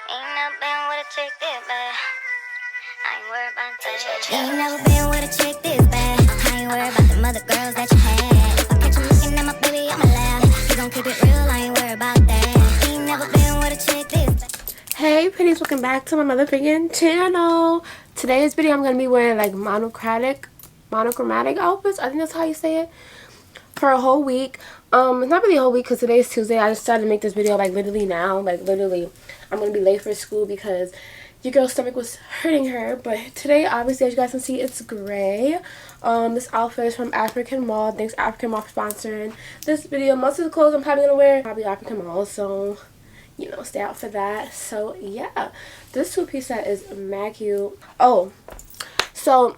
Ain't never been with a chick this bad. I ain't worried about that. Ain't never been with a chick this bad. I ain't worried about the mother girls that you had. If I catch you looking at my baby, I'ma laugh. You gon' keep it real, I ain't worried about that. Ain't never been with a chick this bad. Hey pretties, welcome back to my motherfucking channel. Today's video I'm gonna be wearing like monochromatic outfits. I think that's how you say it. For a whole week. It's not really a whole week because today's Tuesday. I decided to make this video like literally now. Like literally, I'm gonna be late for school because your girl's stomach was hurting her. But today, obviously, as you guys can see, it's gray. This outfit is from African Mall. Thanks African Mall for sponsoring this video. Most of the clothes I'm probably gonna wear probably African Mall, so you know, stay out for that. So yeah, this two-piece set is mad cute. Oh, so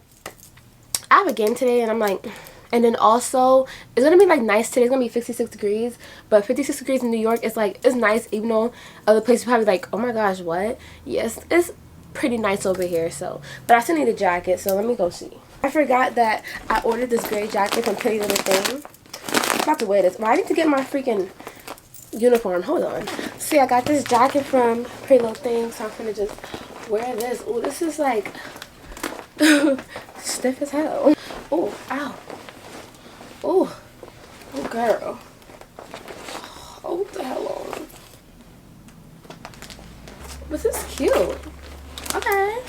I have a game today, and I'm like. And then also, it's going to be like nice today. It's going to be 56 degrees. But 56 degrees in New York is like, it's nice. Even though other places probably like, oh my gosh, what? Yes, it's pretty nice over here. So, but I still need a jacket. So let me go see. I forgot that I ordered this gray jacket from Pretty Little Thing. I'm about to wear this. But I need to get my freaking uniform. Hold on. See, I got this jacket from Pretty Little Thing. So I'm going to just wear this. Oh, this is like stiff as hell. Oh, ow. Oh, oh girl. Hold the hell on. This is cute. Okay.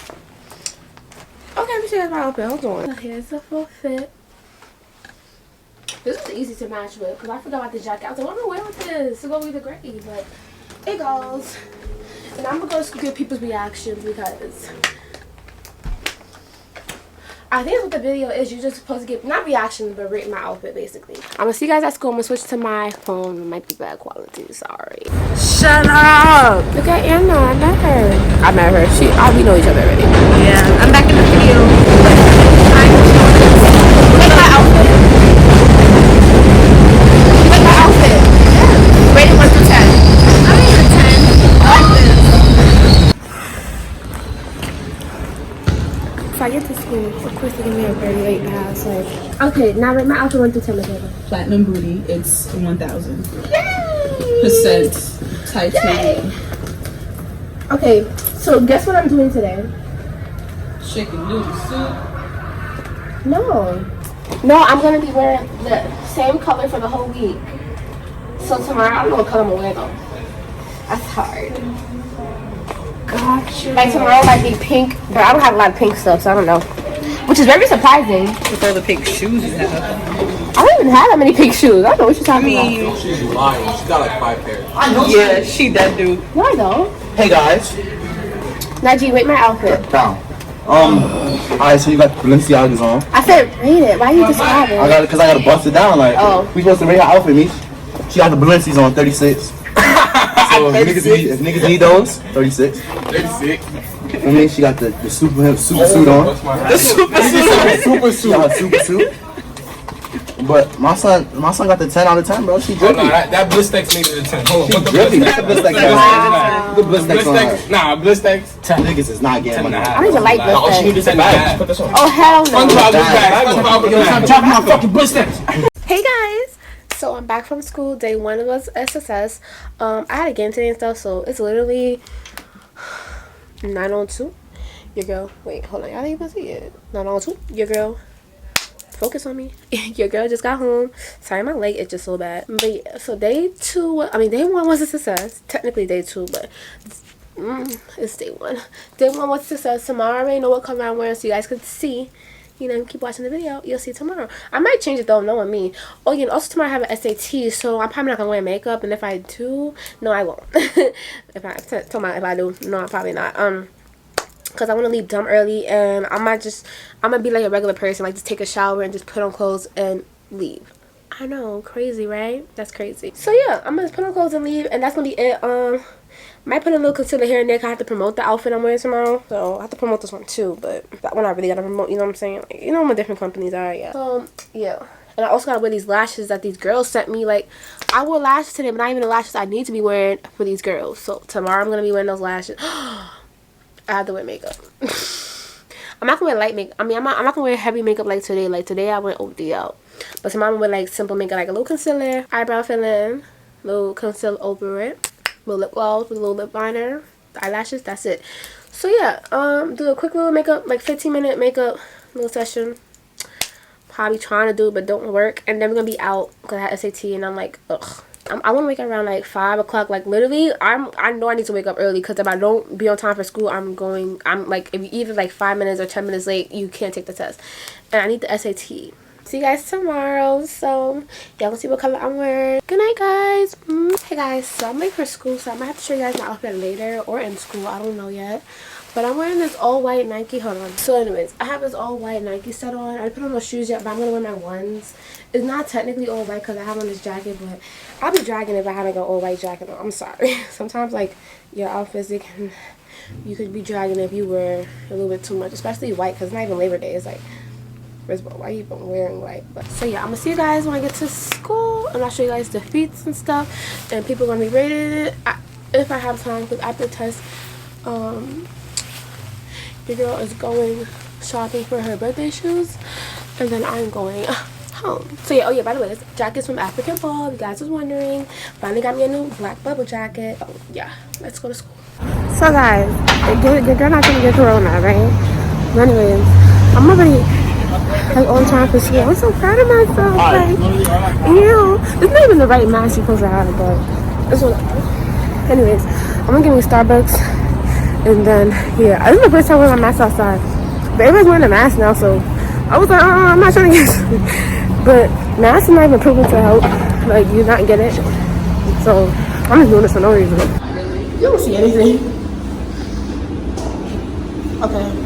Okay, let me show you my outfit. Hold on. So here's the full fit. This is easy to match with because I forgot about the jacket. I was like, what am I wearing with this? It's going to be the gray, but it goes. And I'm going to go to get people's reactions because I think that's what the video is. You're just supposed to get, not reactions, but rate my outfit, basically. I'm going to see you guys at school. I'm going to switch to my phone. It might be bad quality. Sorry. Shut up. Look at Anna. I met her. I met her. We know each other already. Yeah. I'm back in the video. Look at my outfit. Look at my outfit. Yeah. Rated 1 through 10. I rate it a 10. I like this. If I get to school, of course they're gonna be a very late pass. Like, okay, now rate my outfit 1 through 10, Matilda. Platinum booty, it's 1,000%. Titanium. Okay, so guess what I'm doing today? Chicken noodle soup. No, I'm gonna be wearing the same color for the whole week. So tomorrow, I don't know what color I'm gonna wear though. That's hard. Gotcha. Like tomorrow might be pink, but I don't have a lot of pink stuff, so I don't know. Which is very surprising. With all the pink shoes you have. I don't even have that many pink shoes. I don't know what you're talking about. She's lying. She's got like 5 pairs. I know. Yeah, she that dude. No, I don't. Hey guys. Najee, rate my outfit. Down. Alright, so you got Balenciagas on. I said rate it. Why are you describing? I got it because I gotta bust it down. Like, we supposed to rate her outfit, me. She got the Balenciagas on 36. So if niggas need those, 36. 36. I mean, she got the super suit on. The super suit. She got her super suit. But my son got the 10 out of 10, bro. She drippy. Oh, no, that Blistex made it a 10. Hold on. She drippy. The Blistex on. Nah, Blistex. 10 niggas is not getting money. I don't even like All she Blistex. needs is a bag. Put this on. Oh, hell no. I'm dropping my fucking Blistex. Hey guys, so I'm back from school. Day 1 was SSS. I had a game today and stuff, so it's literally 9:02. Your girl, wait, hold on, y'all ain't even see it. 9:02. Your girl, focus on me. Your girl just got home. Sorry, my leg is just so bad. But yeah, so day 1 was a success. Technically day 2, but it's day 1. Day 1 was a success. Tomorrow I already know what color I'm wearing, so you guys can see. You know, keep watching the video. You'll see tomorrow. I might change it though, knowing me. Oh, yeah, and also tomorrow I have an SAT, so I'm probably not gonna wear makeup. And if I do, no, I won't. if I do, no, I'm probably not. Cause I want to leave dumb early, and I'm gonna be like a regular person, like just take a shower and just put on clothes and leave. I know, crazy, right? That's crazy. So yeah, I'm gonna put on clothes and leave, and that's gonna be it. Might put a little concealer here and there. 'Cause I have to promote the outfit I'm wearing tomorrow. So I have to promote this one too. But that one I really gotta promote. You know what I'm saying? Like, you know what different companies are. Yeah. So yeah. And I also gotta wear these lashes that these girls sent me. Like, I wore lashes today, but not even the lashes I need to be wearing for these girls. So tomorrow I'm gonna be wearing those lashes. I have to wear makeup. I'm not gonna wear light makeup. I mean, I'm not gonna wear heavy makeup like today. Like today I went OD out. But tomorrow I'm gonna wear like simple makeup, like a little concealer, eyebrow filling, little concealer over it. Little lip gloss with a little lip liner. eyelashes. That's it. So yeah, do a quick little makeup, like 15-minute makeup little session. Probably trying to do it, but don't work. And then we're gonna be out because I had SAT, and I'm like, ugh. I want to wake up around like 5 o'clock. Like literally, I know I need to wake up early because if I don't be on time for school, I'm like, if you either like 5 minutes or 10 minutes late, you can't take the test. And I need the SAT. See you guys tomorrow. So y'all gonna see what color I'm wearing. Good night, guys. Hey guys, so I'm late for school, so I might have to show you guys my outfit later or in school. I don't know yet. But I'm wearing this all white Nike. Hold on. So anyways, I have this all white Nike set on. I didn't put on no shoes yet, but I'm gonna wear my ones. It's not technically all white because I have on this jacket, but I'll be dragging if I haven't got all white jacket on. I'm sorry. Sometimes like your outfits, you could be dragging if you wear a little bit too much, especially white, because it's not even Labor Day. It's like, first of all, why are you even wearing white? But so yeah, I'm gonna see you guys when I get to school, and I'll show you guys the feats and stuff, and people are gonna be rated if I have time, because after the test, the girl is going shopping for her birthday shoes, and then I'm going home. So yeah, oh yeah, by the way, this jacket's from African Ball. If you guys was wondering, finally got me a new black bubble jacket. Oh yeah, let's go to school. So guys, the girl not gonna get corona, right? But anyways, I'm already like on time for school. I'm so proud of myself. Like, ew, it's not even the right mask you're supposed to have, but it's whatever. Anyways, I'm gonna give me Starbucks. And then, yeah, this is the first time wearing my mask outside. But everybody's wearing a mask now, so I was like, oh, I'm not trying to get sick. But masks are not even proven to help. Like, you not get it. So, I'm just doing this for no reason. You don't see anything. Okay.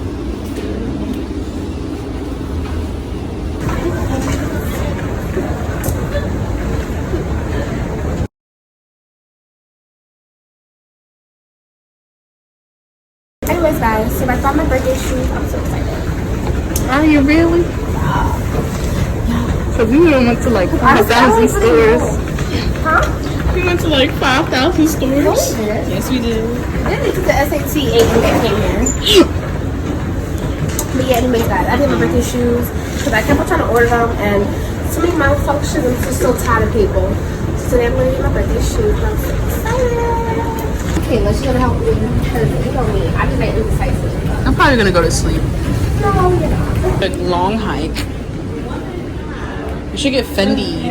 Anyways, guys, so I found my birthday shoes. I'm so excited. Are you really? Because we went to like 5,000 stores. Huh? We went to like 5,000 stores. Yes, we did. Then we took the SAT 8 when they came here. But yeah, anyways, guys, I did my birthday shoes because I kept on trying to order them, and so many malfunctions. I'm just so tired of people. So then I'm going to get my birthday shoes. I'm so excited. Okay, let's gonna help me because you know me. I just like indecisive. I'm probably gonna go to sleep. No, you're not. A long hike. We should get Fendi.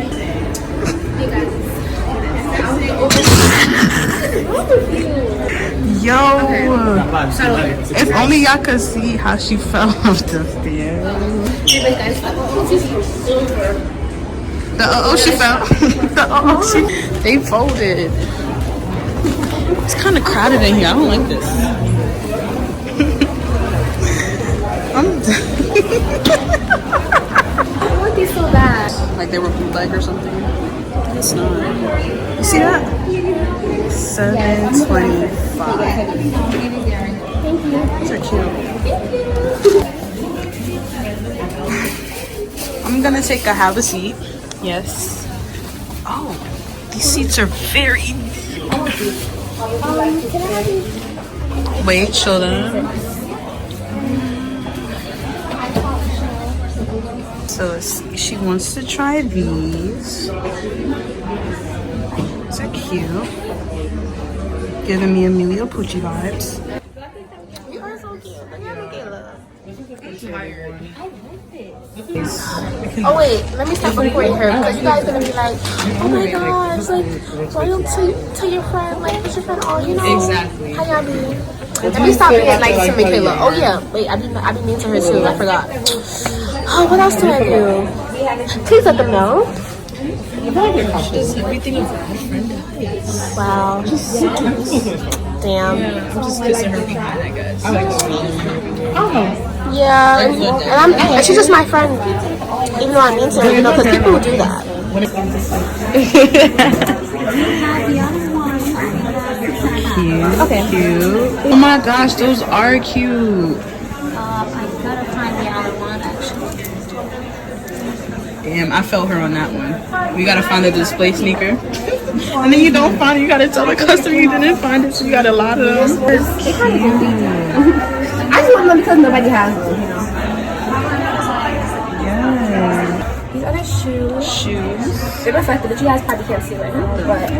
Hey guys. Yo, if only y'all could see how she fell off the stairs. She fell. They folded. It's kind of crowded in here. I don't like this. I want these so bad. Like they were bootleg or something. It's not. You see that? $7.25. Thank you. These are cute. I'm gonna have a seat. Yes. Oh, these seats are very deep. Wait, show them. So let's see. She wants to try these. These are cute. Giving me Emilio Pucci vibes. You are so cute. Look at Michaela. Oh wait, let me stop recording her because you guys are gonna be like, oh my gosh, like, why don't you tell your friend, like, what's your friend on, you know? Exactly. How y'all be? Let me stop being nice to Michaela. Oh yeah, wait, I be mean to her too. I forgot. Oh, what else do I do? Please let them know. Everything of her friend is. Wow. Damn. I'm just kissing her behind, I guess. Yeah, and she's just my friend, even though I'm mean to her, you know, because people will do that. Cute. Okay. Cute. Oh my gosh, those are cute. I gotta find the other one actually. Damn, I felt her on that one. We gotta find the display sneaker. And then you don't find it, you gotta tell the customer you didn't find it, so you got a lot of them. I just want them because nobody has them, you know. Yeah. These are the shoes. Shoes. They're reflective, but you guys probably can't see right now. But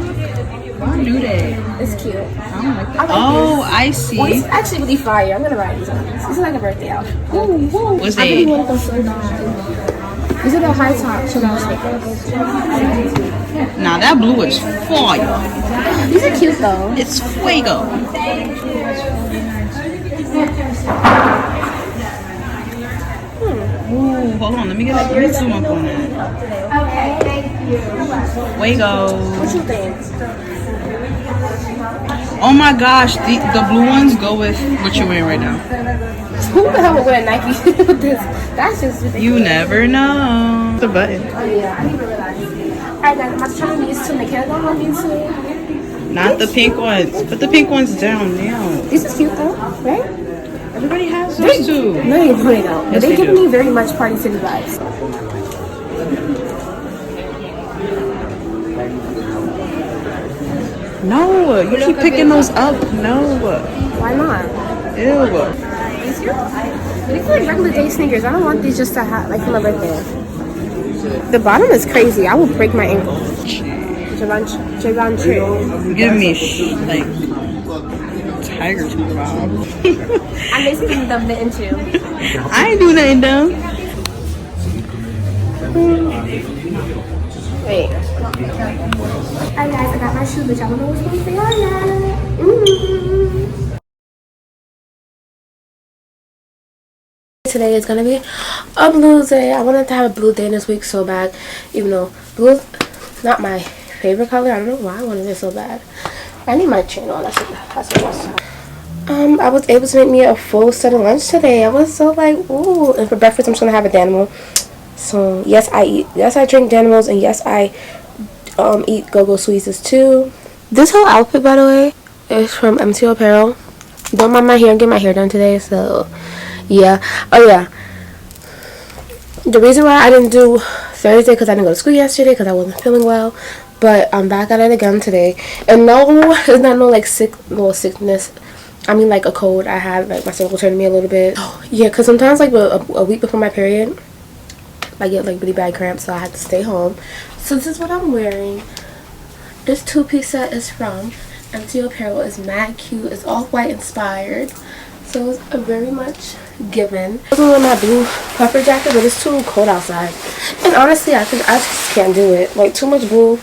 Why do they? It's cute. I don't like that. I like Oh, this. I see. Well, it's actually really fire. I'm gonna buy these ones. This is like a birthday outfit. What's I really they? want them so bad. These are the high top Chanel sneakers. Nah, that blue is fire. These are cute though. It's fuego. Ooh, hold on. Let me get a zoom up on that. Okay, thank you. Fuego. What you think? Oh my gosh, the blue ones go with what you're wearing right now. Who the hell would wear Nike with this? That's just ridiculous. You never know. The button. Oh yeah, I didn't even realize. Alright guys, I'm about to try these two. Can I go on these two? Not the pink ones. Put the pink ones down now. This is cute though, right? Everybody has those too. No, you really don't. Yes, They they give do. me very much Party City vibes. No, you keep picking those up. No. Why not? Ew. These are like regular day sneakers. I don't want these just to have like for my birthday. The bottom is crazy. I will break my ankle. Javon Tree. Give me like tiger tooth vibe. I'm basically dumped it into. I ain't doing nothing dumb. Wait. Alright guys, I got my shoe, but y'all don't know what's going to say on Today is gonna be a blue day. I wanted to have a blue day this week so bad, even though blue is not my favorite color. I don't know why I wanted it so bad. I need my chain on. That's what I was able to make me a full set of lunch today. I was so like, ooh. And for breakfast, I'm just gonna have a Danimal. So yes, I drink Danimals, and yes, I eat go-go squeezes too. This whole outfit, by the way, is from MTO Apparel. Don't mind my hair. I'm getting my hair done today, so yeah. Oh yeah. The reason why I didn't do Thursday because I didn't go to school yesterday because I wasn't feeling well, but I'm back at it again today. And no, it's not no like sickness. I mean like a cold. I have like my stomach turning me a little bit. Yeah, because sometimes like a week before my period, I get like really bad cramps, so I have to stay home. So this is what I'm wearing. This two-piece set is from MTO Apparel. It's mad cute. It's all white inspired, so it's a very much given. I was wearing my blue puffer jacket, but it's too cold outside. And honestly, I just can't do it. Like too much blue,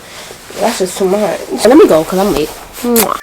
that's just too much. Let me go because I'm late. Mwah.